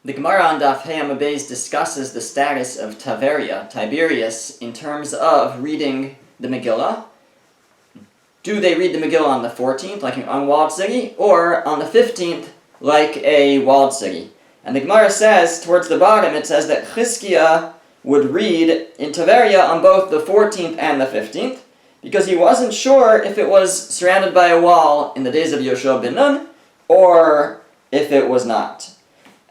The Gemara on Daf Hey Amud Beis discusses the status of Tiberias, in terms of reading the Megillah. Do they read the Megillah on the 14th, like an unwalled city, or on the 15th, like a walled city? And the Gemara says, towards the bottom, it says that Chizkiah would read in Tiberia on both the 14th and the 15th, because he wasn't sure if it was surrounded by a wall in the days of Yoshua ben Nun, or if it was not.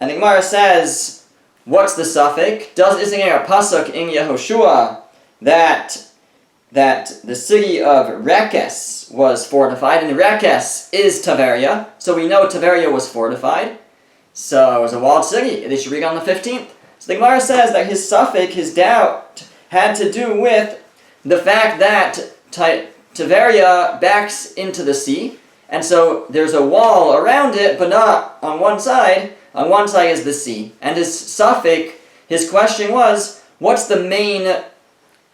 And the Gemara says, what's the suffix? Isn't there a pasuk in Yehoshua that the city of Rekes was fortified, and Rekes is Tiberia, so we know Tiberia was fortified, so it was a walled city. They should read on the 15th. So the Gemara says that his suffix, his doubt, had to do with the fact that Tiberia backs into the sea, and so there's a wall around it, but not on one side. On one side is the sea. And his suffix, his question was, what's the main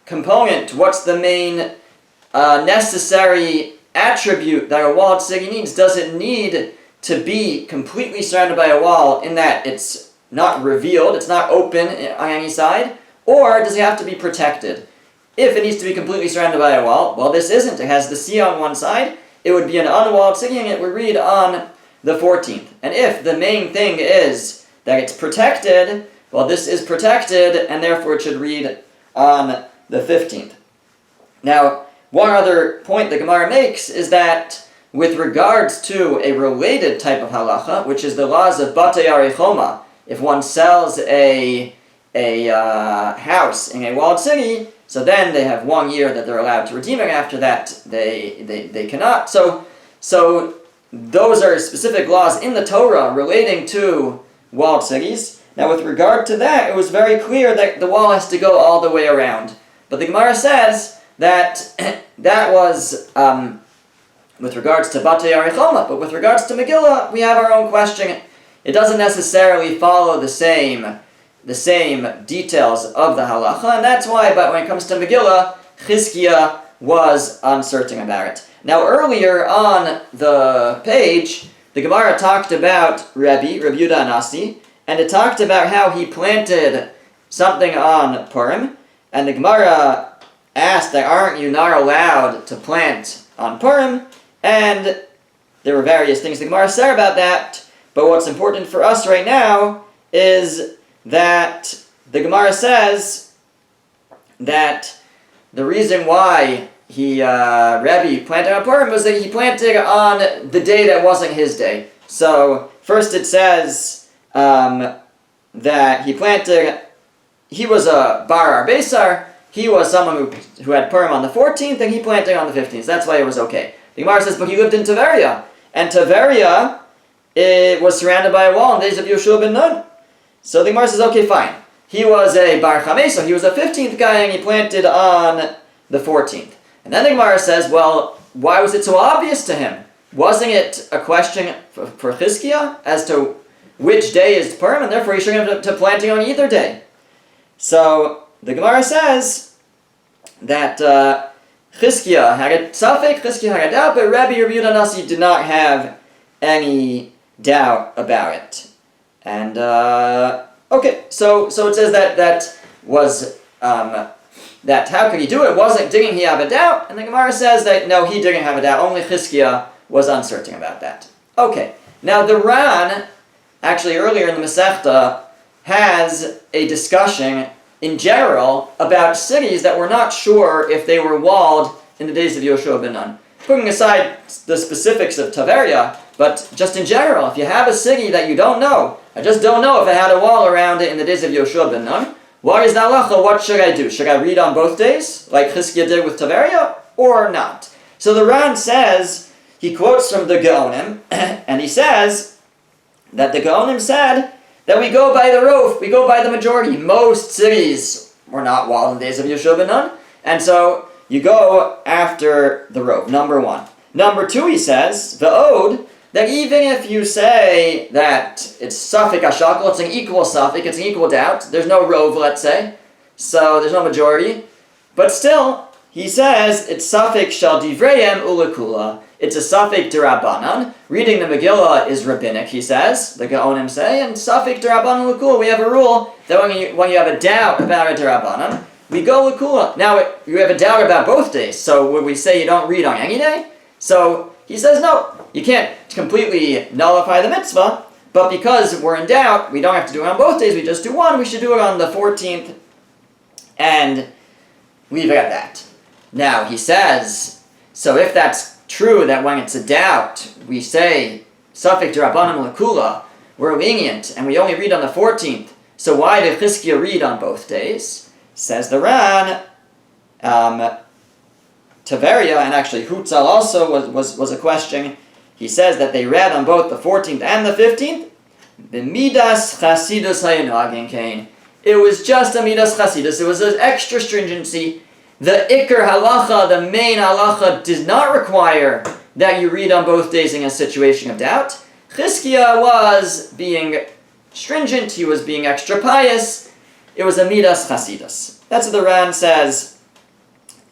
component, what's the main necessary attribute that a walled city needs? Does it need to be completely surrounded by a wall in that it's not revealed, it's not open on any side? Or does it have to be protected? If it needs to be completely surrounded by a wall, well, this isn't. It has the sea on one side. It would be an unwalled city, and it would read on the 14th. And if the main thing is that it's protected, well, this is protected, and therefore it should read on the 15th. Now, one other point the Gemara makes is that with regards to a related type of halacha, which is the laws of Batei Arichoma, if one sells a house in a walled city, so then they have 1 year that they're allowed to redeem it. After that, they cannot. So those are specific laws in the Torah relating to walled cities. Now, with regard to that, it was very clear that the wall has to go all the way around. But the Gemara says that that was with regards to Batei Arichoma, but with regards to Megillah, we have our own question. It doesn't necessarily follow the same details of the halacha, and that's why, but when it comes to Megillah, Chizkiah was uncertain about it. Now, earlier on the page, the Gemara talked about Rabbi Yehuda Anasi, and it talked about how he planted something on Purim, and the Gemara asked that aren't you not allowed to plant on Purim, and there were various things the Gemara said about that, but what's important for us right now is that the Gemara says that the reason why Rabbi planted on Purim was that he planted on the day that wasn't his day. So first it says that he was a Bar Arbesar, he was someone who had Purim on the 14th, and he planted on the 15th. So that's why it was okay. The Gemara says, but he lived in Tiberia, and Tiberia it was surrounded by a wall in the days of Yoshua ben Nun. So the Gemara says, okay, fine. He was a Bar Chamesa, he was a 15th guy, and he planted on the 14th. And then the Gemara says, well, why was it so obvious to him? Wasn't it a question for Chizkiah as to which day is Purim, and therefore he shouldn't have to planting on either day? So the Gemara says that Chizkiah had a suffix, Chizkiah had a doubt, but Rabbi Yehuda Anasi did not have any doubt about it. And okay, so it says that was that how could he do it? Didn't he have a doubt? And the Gemara says that no, he didn't have a doubt. Only Chizkiah was uncertain about that. Okay, now the Ran, actually earlier in the Masechta, has a discussion in general about cities that we're not sure if they were walled in the days of Yoshua ben Nun. Putting aside the specifics of Tiberia, but just in general, if you have a city that you don't know, I just don't know if it had a wall around it in the days of Yoshua ben Nun, what is the halacha? What should I do? Should I read on both days, like Chizkiah did with Tiberia, or not? So the Ran says, he quotes from the Gaonim, and he says that the Gaonim said that we go by the roof, we go by the majority. Most cities were not walled in the days of Yoshua ben Nun, and so you go after the roof, number one. Number two, he says, V'od, that even if you say that it's suffix hashakol, it's an equal suffix, it's an equal doubt, there's no rov, let's say, so there's no majority, but still, he says, it's suffix shal divrayim ulakula. it's a Safek D'Rabbanan. Reading the Megillah is rabbinic, he says, the Gaonim say, and Safek D'Rabbanan L'Kula, we have a rule that when you have a doubt about a D'Rabbanan, we go L'Kula. Now, you have a doubt about both days, so would we say you don't read on any day? So, he says no, you can't completely nullify the mitzvah, but because we're in doubt, we don't have to do it on both days, we just do one, we should do it on the 14th, and leave it at that. Now, he says, so if that's true that when it's a doubt, we say, Safek D'Rabbanan L'Kula, we're lenient, and we only read on the 14th, so why did Chizkiah read on both days? Says the Ran, Tiberia, and actually Hutzal also was a question. He says that they read on both the 14th and the 15th. The Midas Chasidus Hayanagin Kain. It was just a Midas Chasidus, it was an extra stringency. The Iker Halacha, the main Halacha, does not require that you read on both days in a situation of doubt. Chizkiah was being stringent, he was being extra pious. It was a Midas Chasidus. That's what the Ran says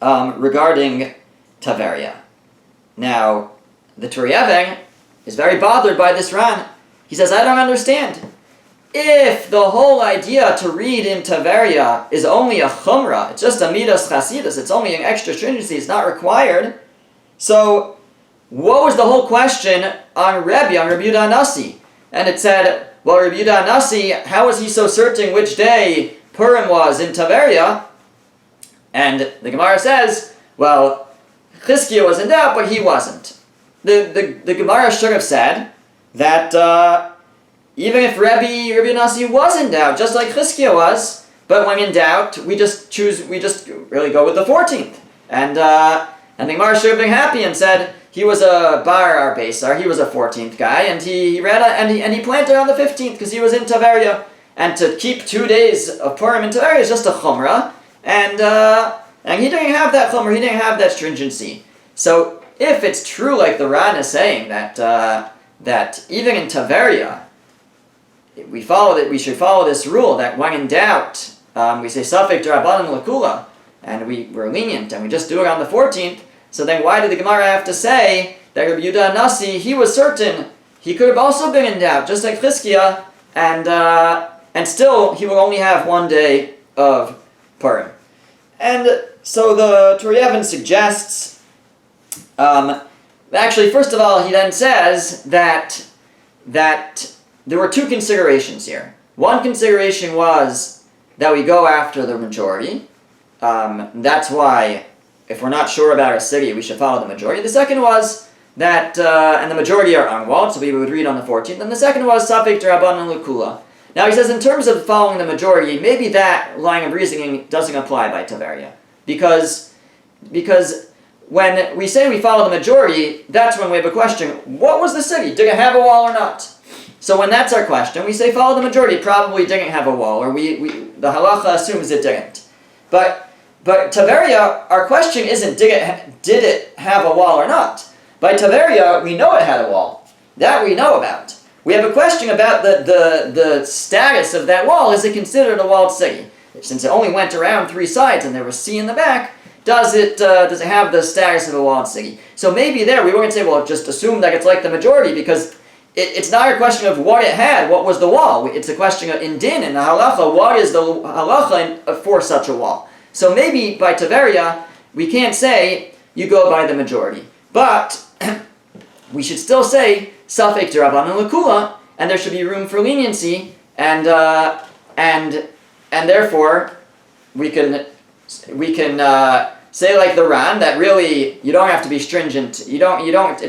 regarding Tiberia. Now, the Turei is very bothered by this Ran. He says, I don't understand. If the whole idea to read in Tiberia is only a chumrah, it's just a midas chasidus, it's only an extra stringency, it's not required, so what was the whole question on Rabbi Yehuda Nasi? And it said, well, Rabbi Yehuda Nasi, how was he so certain which day Purim was in Tiberia? And the Gemara says, well, Chizkiah was in doubt, but he wasn't. The Gemara should have said that even if Rabbi Nasi was in doubt, just like Chizkiah was, but when in doubt, we just really go with the 14th. And the Gemara should have been happy and said he was a Bar Arbesar, he was a 14th guy, and he read and he planted on the 15th because he was in Tiberia. And to keep 2 days of Purim in Tiberia is just a chumrah, and he didn't have that chumrah, he didn't have that stringency. So if it's true, like the Ran is saying, that even in Tiberia, we should follow this rule that when in doubt, we say Safek D'Rabbanan L'Kula, and we're lenient, and we just do it on the 14th. So then why did the Gemara have to say that Rabbi Yehuda Nasi, he was certain, he could have also been in doubt, just like Chizkiah, and still he will only have 1 day of Purim. And so the Turei suggests, actually, first of all, he then says that there were two considerations here. One consideration was that we go after the majority. That's why, if we're not sure about a city, we should follow the majority. The second was that, and the majority are unwalled, so we would read on the 14th. And the second was Safek D'Rabbanan L'Kula. Now he says, in terms of following the majority, maybe that line of reasoning doesn't apply by Tiberia. Because when we say we follow the majority, that's when we have a question. What was the city? Did it have a wall or not? So when that's our question, we say follow the majority. Probably didn't have a wall, or the halacha assumes it didn't. But Tiberia, our question isn't did it have a wall or not. By Tiberia, we know it had a wall. That we know about. We have a question about the status of that wall. Is it considered a walled city? Since it only went around 3 sides and there was sea in the back, does it have the status of a walled city? So maybe there we wouldn't say, well, just assume that it's like the majority, because it's not a question of what it had, what was the wall. It's a question of, in din, in the halacha, what is the halacha for such a wall? So maybe by Tiberia, we can't say you go by the majority. But we should still say Safek D'Rabbanan L'Kula, and there should be room for leniency, and therefore we can say like the Ran that really you don't have to be stringent. You don't.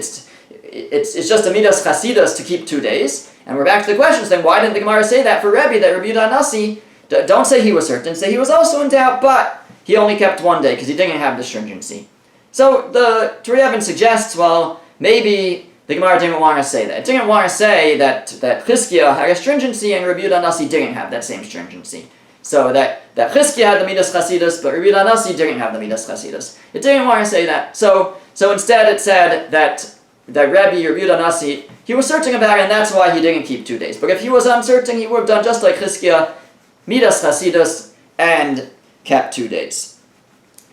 It's just a midas chasidus to keep 2 days. And we're back to the questions. Then why didn't the Gemara say that for Rebbe, that Rabbi Yehuda Nasi? Don't say he was certain. Say he was also in doubt, but he only kept 1 day because he didn't have the stringency. So the Turei suggests, well, maybe the Gemara didn't want to say that. It didn't want to say that Chizkiah had a stringency and Rabbi Yehuda Nasi didn't have that same stringency. So that Chizkiah had the midas chasidus, but Rabbi Yehuda Nasi didn't have the midas chasidus. It didn't want to say that. So instead it said that Rabbi Yehuda Nasi, he was certain about it, and that's why he didn't keep 2 days. But if he was uncertain, he would have done just like Chizkiah, midas chasidus, and kept 2 days.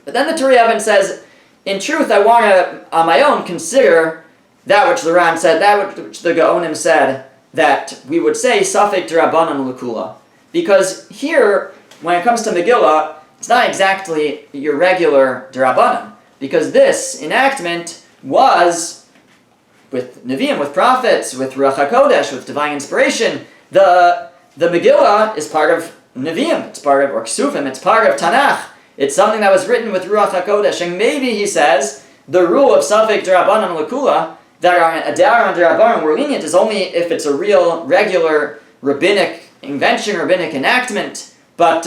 But then the Turei says, in truth, I want to, on my own, consider that which the Ran said, that which the Gaonim said, that we would say Safek D'Rabbanan L'Kula. Because here, when it comes to Megillah, it's not exactly your regular D'Rabbanan. Because this enactment was with Nevi'im, with prophets, with Ruach HaKodesh, with divine inspiration. The Megillah is part of Nevi'im, it's part of, or Ksuvim, it's part of Tanakh. It's something that was written with Ruach HaKodesh. And maybe, he says, the rule of Safek D'Rabbanan L'Kula, that are Adar and D'Rabbanan were lenient, is only if it's a real, regular rabbinic invention, rabbinic enactment. But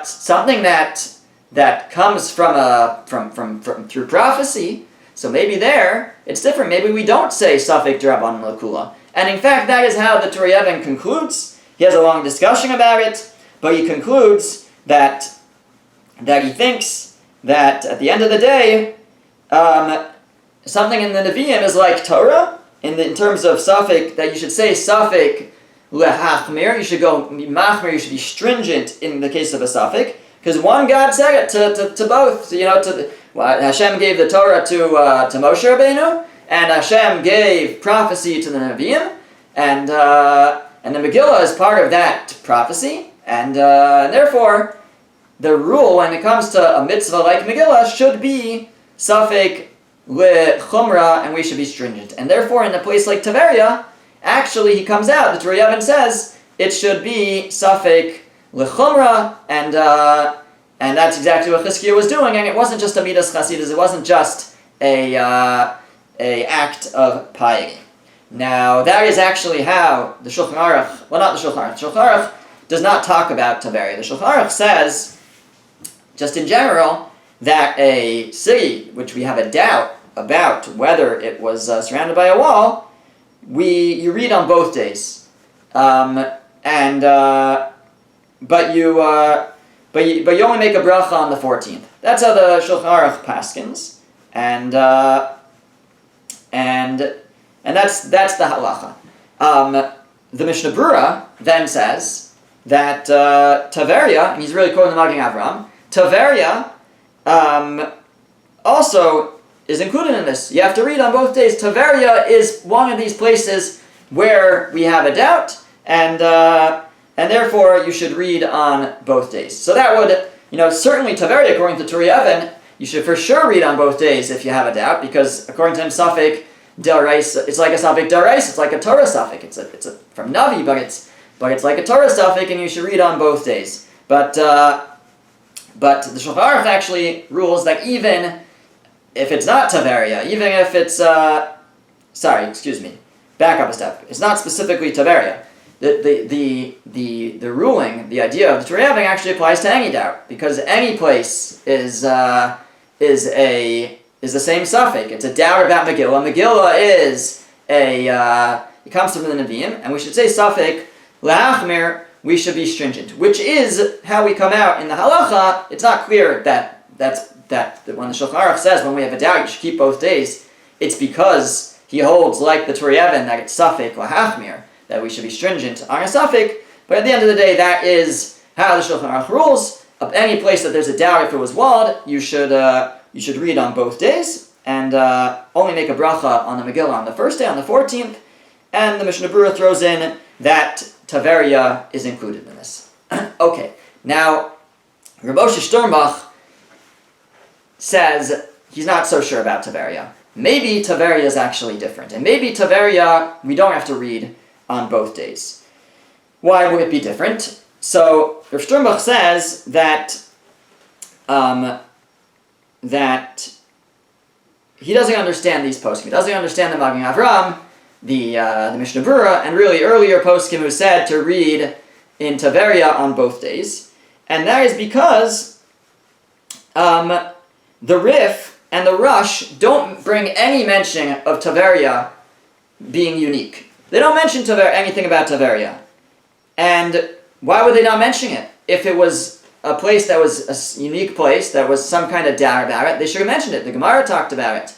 something that comes from through prophecy, so maybe there it's different. Maybe we don't say Safek D'Rabbanan L'Kula. And in fact, that is how the Turei Even concludes. He has a long discussion about it, but he concludes that he thinks that at the end of the day, something in the Nevi'im is like Torah, in terms of Safek, that you should say Safek Lehachmir, you should go Machmir, you should be stringent in the case of a Safek, because one God said it to both. Hashem gave the Torah to Moshe Rabbeinu, and Hashem gave prophecy to the Nevi'im, and the Megillah is part of that prophecy, and therefore the rule when it comes to a mitzvah like Megillah should be Safek L'Chumra, and we should be stringent. And therefore, in a place like Tiberia, actually he comes out, the Turei Even says, it should be Safek L'Chumra, and that's exactly what Chizkiah was doing, and it wasn't just a Midas Chasidus, it wasn't just a act of piety. Now, that is actually how the Shulchan Aruch, well, not the Shulchan Aruch, the Shulchan Aruch does not talk about Tiberia. The Shulchan Aruch says, just in general, that a city which we have a doubt about whether it was surrounded by a wall, you read on both days, but you only make a bracha on the 14th. That's how the Shulchan Aruch paskins, and that's the halacha. The Mishnah Brura then says that Tiberia, and he's really quoting the Magen Avraham, Tiberia also is included in this. You have to read on both days. Tiberia is one of these places where we have a doubt, and therefore you should read on both days. So that would, certainly Tiberia, according to Turei Even, you should for sure read on both days if you have a doubt, because according to him, Safek D'Oraisa, it's like a Safek D'Oraisa, it's like a Torah Safek. It's a from Navi, but it's like a Torah Safek, and you should read on both days. But the Shulchan Aruch actually rules that even if it's not Tiberia, even if it's back up a step. It's not specifically Tiberia. The ruling, the idea of the Turei Even actually applies to any doubt, because any place is the same Safek. It's a doubt about Megillah. Megillah is it comes from the Nevi'im, and we should say Safek L'Achmir, we should be stringent, which is how we come out in the halacha. It's not clear that when the Shulchan Aruch says when we have a doubt you should keep both days, it's because he holds, like the Turei Even, that it's Safek L'Achmir, that we should be stringent on a Safek. But at the end of the day, that is how the Shulchan Aruch rules. Of any place that there's a doubt if it was walled, you should read on both days, and only make a bracha on the Megillah on the first day, on the 14th, and the Mishnah Brura throws in that Tiberia is included in this. Okay, now, Reb Moshe Sternbach says he's not so sure about Tiberia. Maybe Tiberia is actually different, and maybe Tiberia we don't have to read on both days. Why would it be different? So, Reb Sternbach says that he doesn't understand these poskim. He doesn't understand the Magen Avraham, the Mishnah Brura, and really earlier poskim who said to read in Tiberia on both days. And that is because the Rif and the Rush don't bring any mention of Tiberia being unique. They don't mention anything about Tiberia. And why would they not mention it? If it was a place that was a unique place, that was some kind of doubt about it, they should have mentioned it. The Gemara talked about it.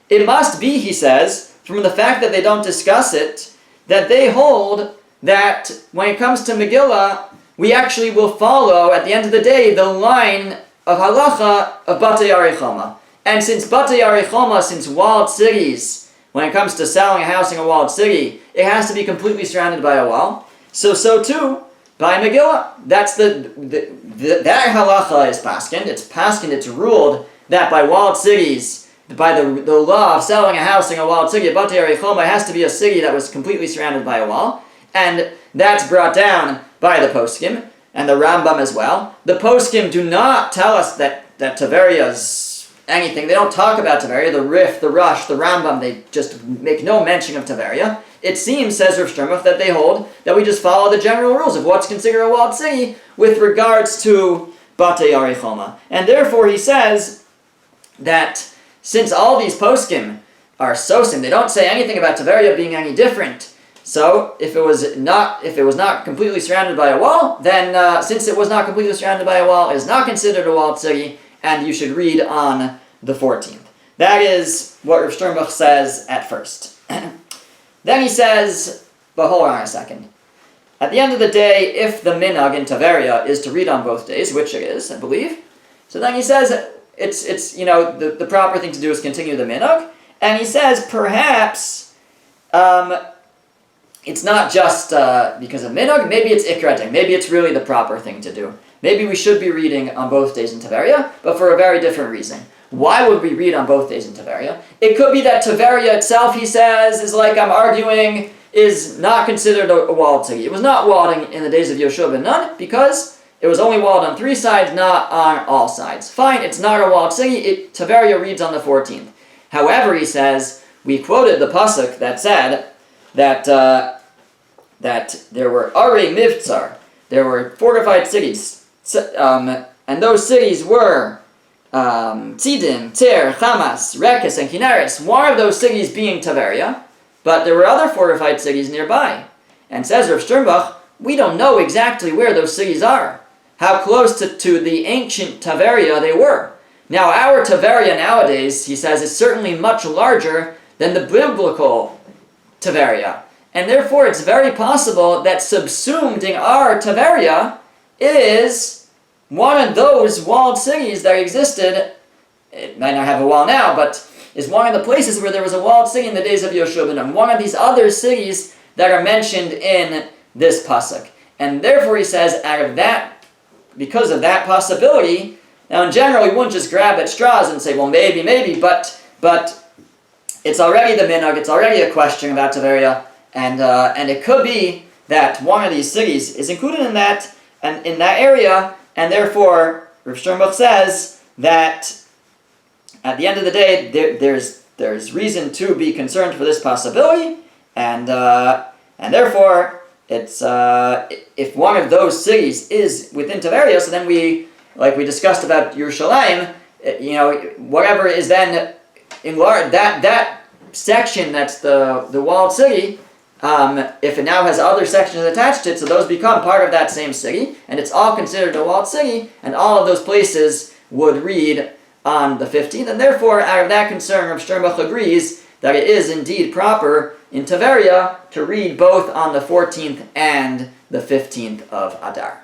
It must be, he says, from the fact that they don't discuss it, that they hold that when it comes to Megillah, we actually will follow, at the end of the day, the line of halacha of Batei Arei Choma. And since Batei Arei Choma, since walled cities, when it comes to selling a house in a walled city, it has to be completely surrounded by a wall. So too, by Megillah. That's that halacha is paskined. It's paskined, it's ruled that by walled cities, by the law of selling a house in a walled city, Batei Arichoma has to be a city that was completely surrounded by a wall. And that's brought down by the poskim, and the Rambam as well. The poskim do not tell us that Tiberias anything. They don't talk about Tiberia. The Rif, the Rush, the Rambam, they just make no mention of Tiberia. It seems, says Rav Sternbuch, that they hold that we just follow the general rules of what's considered a walled city with regards to Batei Arichoma. And therefore he says that since all these poskim are sosim, they don't say anything about Tiberia being any different. So if it was not completely surrounded by a wall, then since it was not completely surrounded by a wall, it is not considered a walled city, and you should read on the 14th. That is what Rav Sternbuch says at first. Then he says, but hold on a second. At the end of the day, if the minhag in Tiberia is to read on both days, which it is, I believe, so then he says it's the proper thing to do is continue the minhag, and he says perhaps it's not just because of minhag, maybe it's ikrading, maybe it's really the proper thing to do. Maybe we should be reading on both days in Tiberia, but for a very different reason. Why would we read on both days in Tiberia? It could be that Tiberia itself, he says, is like I'm arguing, is not considered a walled city. It was not walled in the days of Yoshua ben Nun because it was only walled on 3 sides, not on all sides. Fine, it's not a walled city. Tiberia reads on the 14th. However, he says, we quoted the pasuk that said that there were Arei Mivtzar, there were fortified cities, and those cities were Tzidim, Ter, Chamas, Rekes, and Kineres. One of those cities being Tiberia, but there were other fortified cities nearby. And says Rav Sternbuch, we don't know exactly where those cities are, how close to the ancient Tiberia they were. Now, our Tiberia nowadays, he says, is certainly much larger than the biblical Tiberia. And therefore, it's very possible that subsumed in our Tiberia is one of those walled cities that existed. It might not have a wall now, but is one of the places where there was a walled city in the days of Yoshua ben Nun. One of these other cities that are mentioned in this pasuk. And therefore, he says, out of that, because of that possibility, now in general, we wouldn't just grab at straws and say, well, maybe, but it's already the minhag, it's already a question about Tiberia, and it could be that one of these cities is included in that, and in that area, and therefore, Rav Sternbuch says that at the end of the day, there's reason to be concerned for this possibility, and therefore, it's if one of those cities is within Tiberias, so then we, like we discussed about Yerushalayim, whatever is then enlarged, that section that's the walled city, if it now has other sections attached to it, so those become part of that same city, and it's all considered a walled city, and all of those places would read on the 15th, and therefore, out of that concern, Rav Sternbuch agrees that it is indeed proper in Tiberia to read both on the 14th and the 15th of Adar.